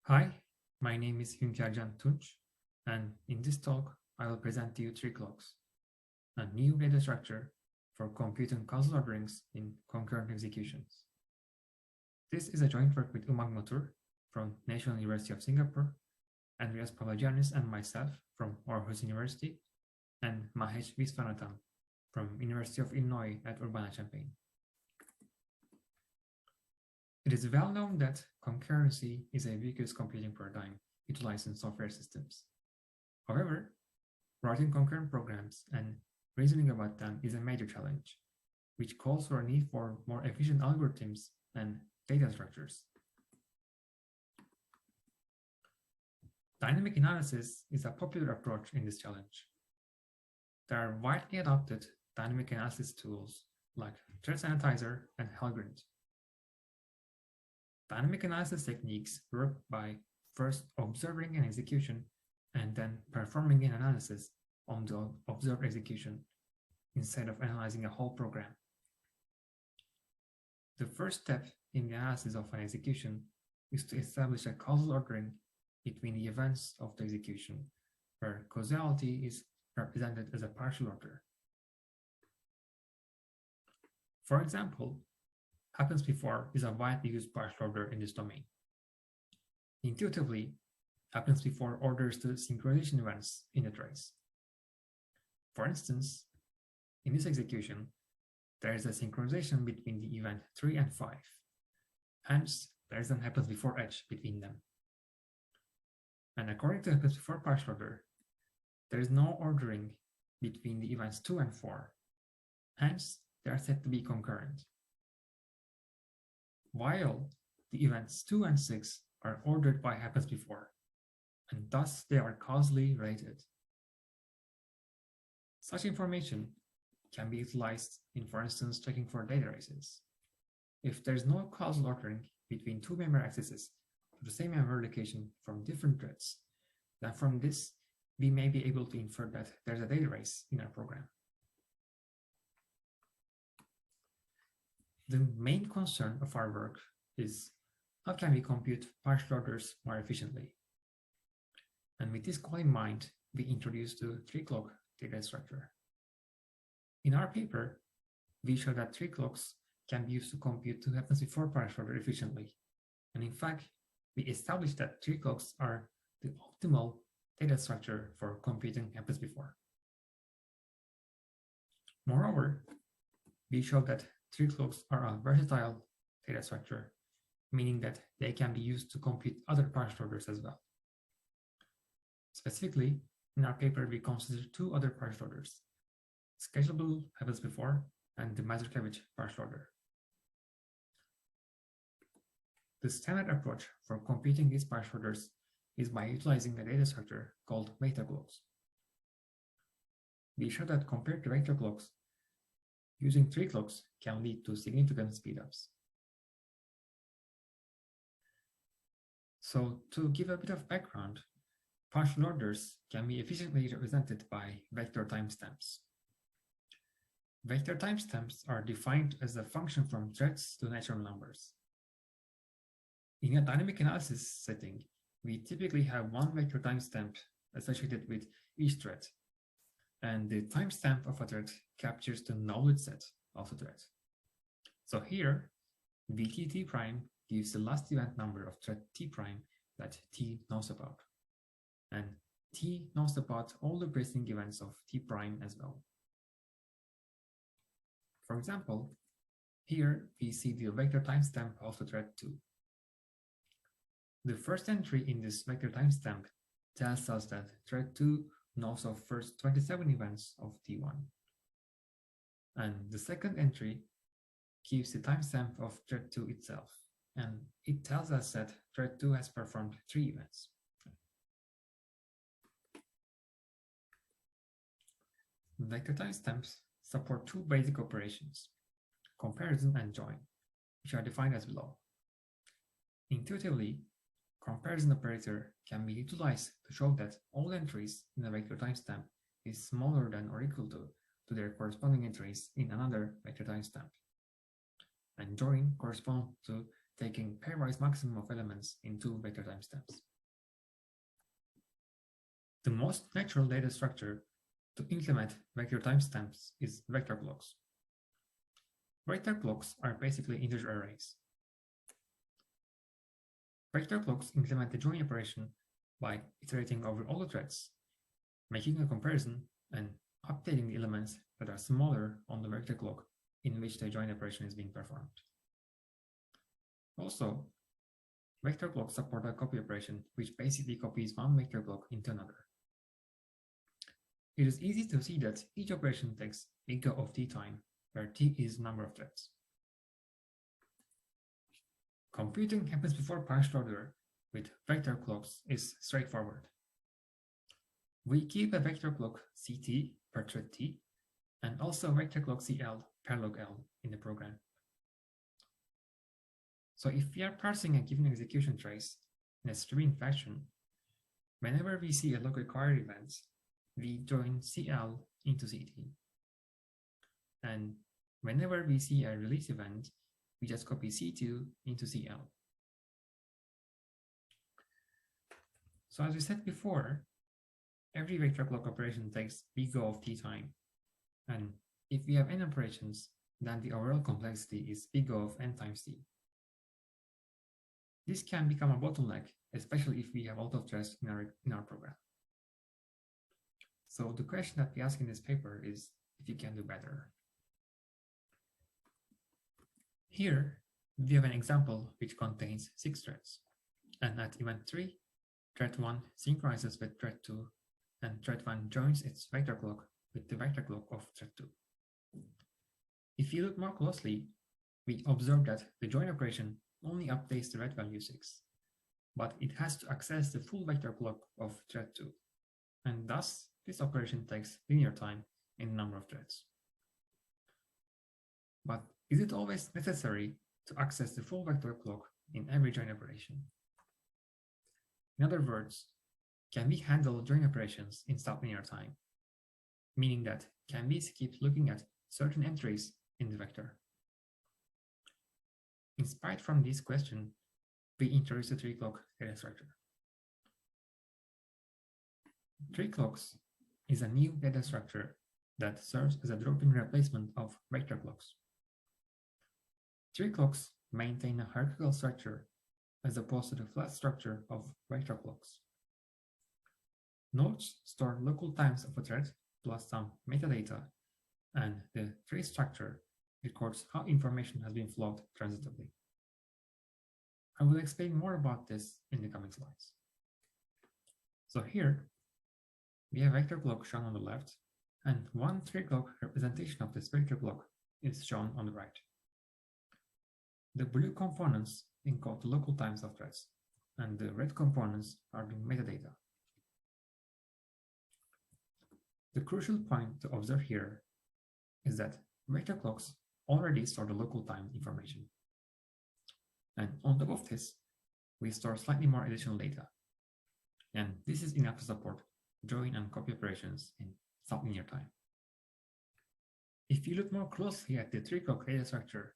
Hi, my name is Hünkar Tunç, and in this talk, I will present to you three clocks, a new data structure for computing causal orderings in concurrent executions. This is a joint work with Umang Mathur from National University of Singapore, Andreas Pavlogiannis and myself from Aarhus University, and Mahesh Viswanathan from University of Illinois at Urbana-Champaign. It is well known that concurrency is a ubiquitous computing paradigm utilized in software systems. However, writing concurrent programs and reasoning about them is a major challenge, which calls for a need for more efficient algorithms and data structures. Dynamic analysis is a popular approach in this challenge. There are widely adopted dynamic analysis tools like Thread Sanitizer and Helgrind. Dynamic analysis techniques work by first observing an execution and then performing an analysis on the observed execution instead of analyzing a whole program. The first step in the analysis of an execution is to establish a causal ordering between the events of the execution, where causality is represented as a partial order. For example, happens before is a widely used partial order in this domain. Intuitively, happens before orders the synchronization events in a trace. For instance, in this execution, there is a synchronization between the event 3 and 5. Hence, there is an happens before edge between them. And according to happens before partial order, there is no ordering between the events 2 and 4. Hence, they are said to be concurrent. While the events 2 and 6 are ordered by happens before, and thus they are causally related. Such information can be utilized in, for instance, checking for data races. If there is no causal ordering between two memory accesses to the same memory location from different threads, then from this, we may be able to infer that there's a data race in our program. The main concern of our work is how can we compute partial orders more efficiently? And with this goal in mind, we introduced the 3-clock data structure. In our paper, we show that 3 clocks can be used to compute two happens before partial order efficiently. And in fact, we established that 3 clocks are the optimal data structure for computing happens before. Moreover, we showed that 3 clocks are a versatile data structure, meaning that they can be used to compute other partial orders as well. Specifically, in our paper, we consider two other partial orders, schedulable happens before and the Mathur partial order. The standard approach for computing these partial orders is by utilizing a data structure called vector clocks. We show that compared to vector clocks, using 3 clocks can lead to significant speedups. So to give a bit of background, partial orders can be efficiently represented by vector timestamps. Vector timestamps are defined as a function from threads to natural numbers. In a dynamic analysis setting, we typically have one vector timestamp associated with each thread, and the timestamp of a thread captures the knowledge set of the thread. So here, VTT prime gives the last event number of thread T prime that T knows about. And T knows about all the preceding events of T prime as well. For example, here we see the vector timestamp of the thread 2. The first entry in this vector timestamp tells us that thread 2 knows of first 27 events of T1. And the second entry keeps the timestamp of thread 2 itself, and it tells us that thread 2 has performed 3 events. Vector timestamps support two basic operations, comparison and join, which are defined as below. Intuitively, comparison operator can be utilized to show that all entries in a vector timestamp is smaller than or equal to their corresponding entries in another vector timestamp. And join corresponds to taking pairwise maximum of elements in 2 vector timestamps. The most natural data structure to implement vector timestamps is vector clocks. Vector clocks are basically integer arrays. Vector clocks implement the join operation by iterating over all the threads, making a comparison and updating the elements that are smaller on the vector clock in which the join operation is being performed. Also, vector clocks support a copy operation which basically copies one vector clock into another. It is easy to see that each operation takes big O of t time, where t is the number of threads. Computing happens before partial order with vector clocks is straightforward. We keep a vector clock ct per thread t and also a vector clock cl per log l in the program. So if we are parsing a given execution trace in a streaming fashion, whenever we see a log required event, we join cl into ct. And whenever we see a release event, we just copy c2 into cl. So as we said before, every vector clock operation takes big O of t time. And if we have n operations, then the overall complexity is big O of n times t. This can become a bottleneck, especially if we have a lot of threads in our program. So the question that we ask in this paper is if you can do better. Here, we have an example which contains 6 threads. And at event 3, thread 1 synchronizes with thread 2, and thread 1 joins its vector clock with the vector clock of thread 2. If you look more closely, we observe that the join operation only updates the red value 6, but it has to access the full vector clock of thread 2, and thus this operation takes linear time in the number of threads. But is it always necessary to access the full vector clock in every join operation? In other words, can we handle join operations in sublinear time? Meaning that, can we keep looking at certain entries in the vector? Inspired from this question, we introduce the 3 clock data structure. 3 clocks is a new data structure that serves as a drop-in replacement of vector clocks. 3 clocks maintain a hierarchical structure as opposed to the flat structure of vector clocks. Nodes store local times of a thread plus some metadata, and the tree structure records how information has been flowed transitively. I will explain more about this in the coming slides. So here, we have vector clock shown on the left, and one 3 clock representation of this vector clock is shown on the right. The blue components encode the local times of threads, and the red components are the metadata. The crucial point to observe here is that vector clocks already store the local time information. And on top of this, we store slightly more additional data. And this is enough to support join and copy operations in sublinear time. If you look more closely at the 3 clock data structure,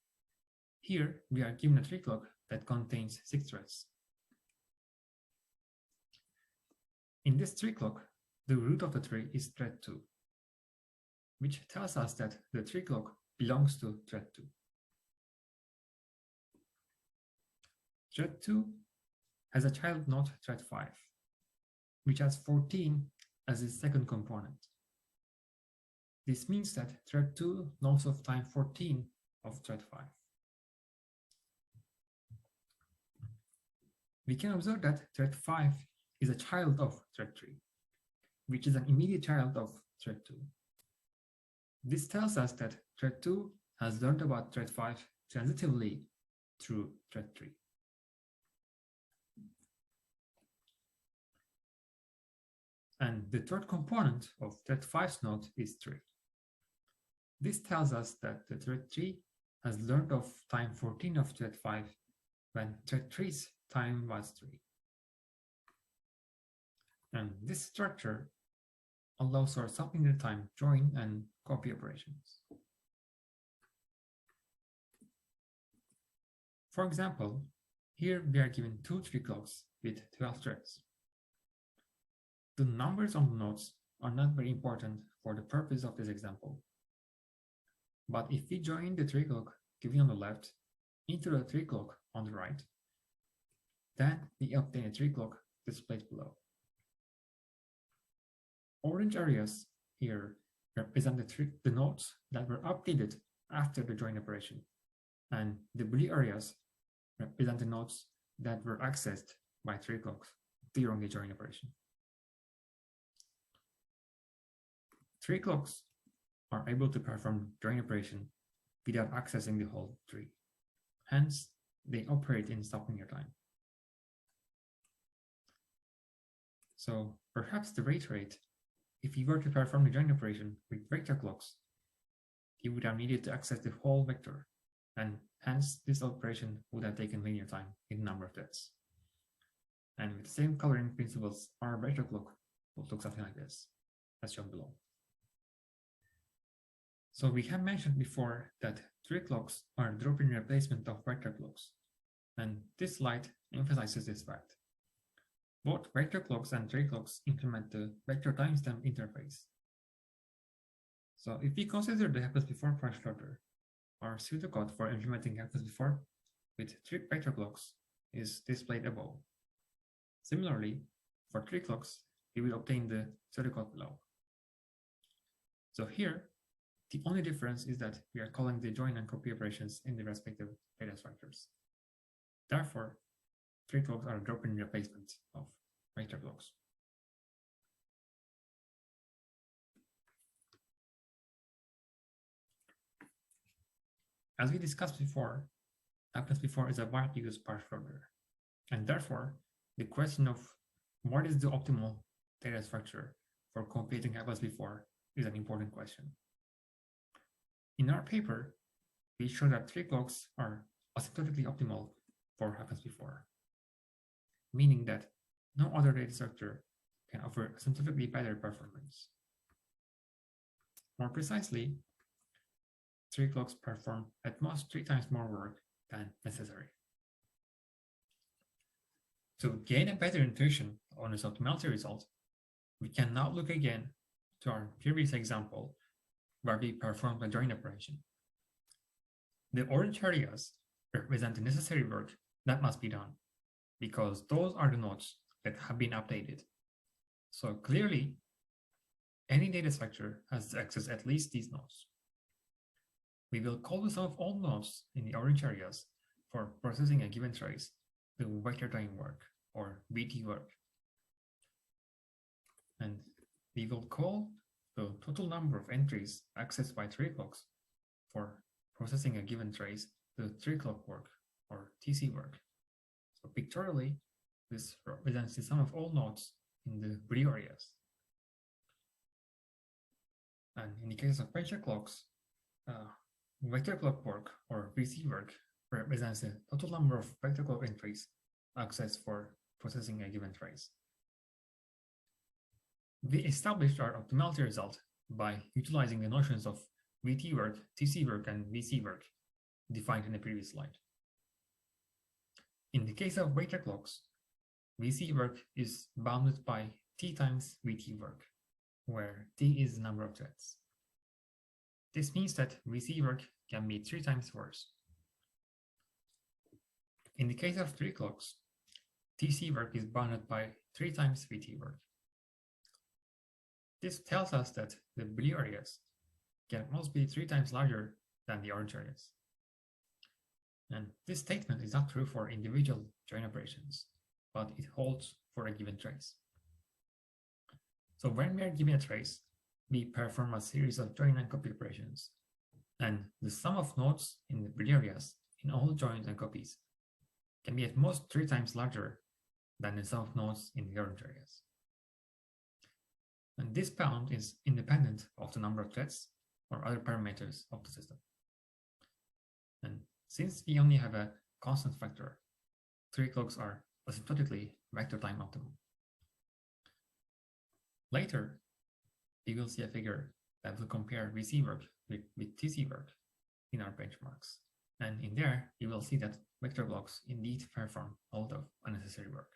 here we are given a 3 clock that contains 6 threads. In this 3 clock, the root of the tree is thread 2, which tells us that the 3 clock belongs to thread 2. Thread 2 has a child node thread 5, which has 14 as its second component. This means that thread 2 knows of time 14 of thread 5. We can observe that thread 5 is a child of thread 3, which is an immediate child of thread 2. This tells us that thread 2 has learned about thread 5 transitively through thread 3. And the third component of thread 5's node is 3. This tells us that the thread 3 has learned of time 14 of thread 5 when thread 3's time was 3. And this structure allows for sublinear time join and copy operations. For example, Here we are given 2 tree clocks with 12 threads. The numbers on the nodes are not very important for the purpose of this example. But if we join the tree clock given on the left into the tree clock on the right, then we obtain a tree clock displayed below. Orange areas here represent the nodes that were updated after the join operation, and the blue areas represent the nodes that were accessed by tree clocks during the join operation. Tree clocks are able to perform join operation without accessing the whole tree. Hence, they operate in sub-linear time. So perhaps the wait rate, if you were to perform the join operation with vector clocks, you would have needed to access the whole vector, and hence this operation would have taken linear time in number of threads. And with the same coloring principles, our vector clock would look something like this, as shown below. So we have mentioned before that tree clocks are a drop-in replacement of vector clocks, and this slide emphasizes this fact. Both vector clocks and tree clocks implement the vector timestamp interface. So if we consider the happens before partial order, our pseudocode for implementing happens before with three vector clocks is displayed above. Similarly, for tree clocks, we will obtain the pseudocode below. So here, the only difference is that we are calling the join and copy operations in the respective data structures. Therefore, tree clocks are a drop-in replacement of vector clocks. As we discussed before, happens before is a widely used partial order, and therefore, the question of what is the optimal data structure for computing happens before is an important question. In our paper, we show that tree clocks are asymptotically optimal for happens before, meaning that no other data structure can offer asymptotically better performance. More precisely, tree clocks perform at most 3 times more work than necessary. To gain a better intuition on this optimality result, we can now look again to our previous example where we performed a join operation. The orange areas represent the necessary work that must be done, because those are the nodes that have been updated. So clearly, any data structure has to access at least these nodes. We will call the sum of all nodes in the orange areas for processing a given trace the vector time work, or VT work. And we will call the total number of entries accessed by tree clocks for processing a given trace the tree clock work, or TC work. So pictorially, this represents the sum of all nodes in the blue areas. And in the case of vector clocks, vector clock work, or VC work, represents the total number of vector clock entries accessed for processing a given trace. We established our optimality result by utilizing the notions of VT work, TC work, and VC work defined in the previous slide. In the case of vector clocks, VC work is bounded by T times VT work, where T is the number of threads. This means that VC work can be 3 times worse. In the case of tree clocks, TC work is bounded by 3 times VT work. This tells us that the blue areas can most be 3 times larger than the orange areas. And this statement is not true for individual join operations, but it holds for a given trace. So when we are given a trace, we perform a series of join and copy operations, and the sum of nodes in the blue areas in all joins and copies can be at most 3 times larger than the sum of nodes in the orange areas. And this bound is independent of the number of threads or other parameters of the system. And since we only have a constant factor, tree clocks are asymptotically vector time optimal. Later, we will see a figure that will compare VC work with TC work in our benchmarks. And in there, you will see that vector clocks indeed perform a lot of unnecessary work.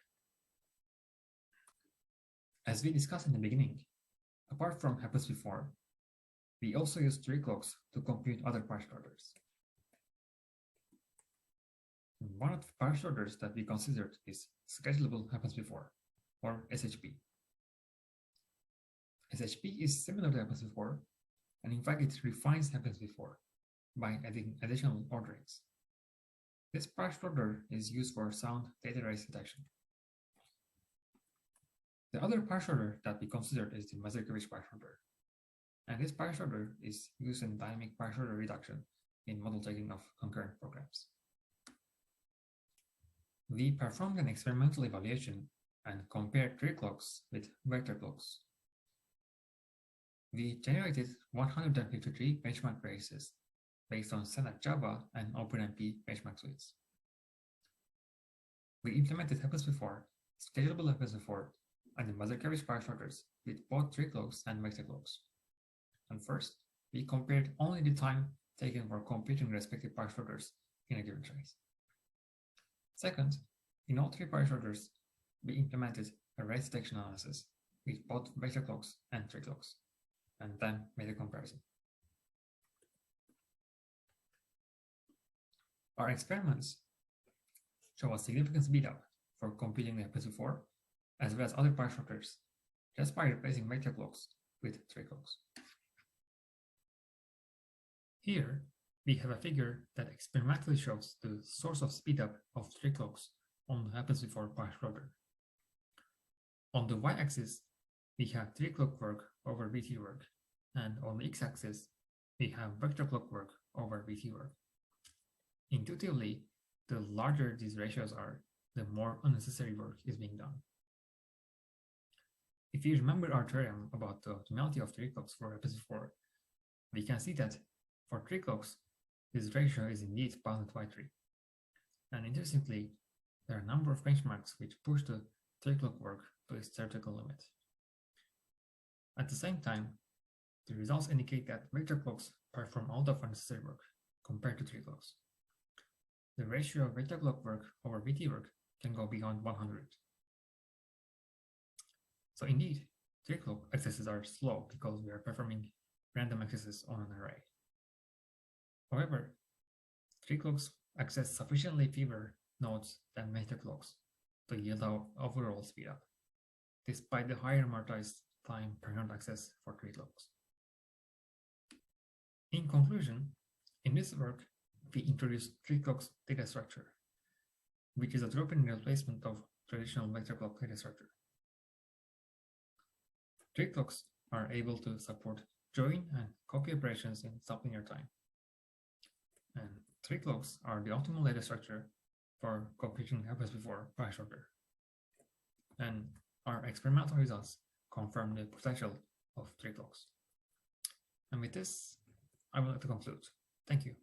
As we discussed in the beginning, apart from happens before, we also use tree clocks to compute other partial orders. One of the partial orders that we considered is schedulable happens before, or SHB. SHB is similar to happens before, and in fact it refines happens before by adding additional orderings. This partial order is used for sound data race detection. The other partial order that we considered is the Mathur partial order, and this partial order is used in dynamic partial order reduction in model taking of concurrent programs. We performed an experimental evaluation and compared tree clocks with vector clocks. We generated 153 benchmark traces based on standard Java and OpenMP benchmark suites. We implemented happens before, schedulable happens before, and the Mathur partial orders with both tree clocks and vector clocks. And first, we compared only the time taken for computing respective partial orders in a given trace. Second, in all three partial orders, we implemented a race detection analysis with both vector clocks and tree clocks, and then made a comparison. Our experiments show a significant speedup for computing the happens before, as well as other partial orders, just by replacing vector clocks with tree clocks. Here, we have a figure that experimentally shows the source of speedup of tree clocks on the happens before partial order. On the y-axis, we have tree clock work over VT work, and on the x-axis, we have vector clock work over VT work. Intuitively, the larger these ratios are, the more unnecessary work is being done. If you remember our theorem about the optimality of tree clocks for happens before, we can see that for tree clocks, this ratio is indeed bounded by 3. And interestingly, there are a number of benchmarks which push the tree clock work to its theoretical limit. At the same time, the results indicate that vector clocks perform a lot of unnecessary work compared to tree clocks. The ratio of vector clock work over VT work can go beyond 100. So indeed, tree clock accesses are slow because we are performing random accesses on an array. However, tree clocks access sufficiently fewer nodes than vector clocks to yield out overall speedup, despite the higher amortized time per node access for tree clocks. In conclusion, in this work, we introduced tree clocks data structure, which is a drop-in replacement of traditional vector clock data structure. Tree clocks are able to support join and copy operations in sublinear time. And tree clocks are the optimal data structure for computing happens before partial order. And our experimental results confirm the potential of tree clocks. And with this, I would like to conclude. Thank you.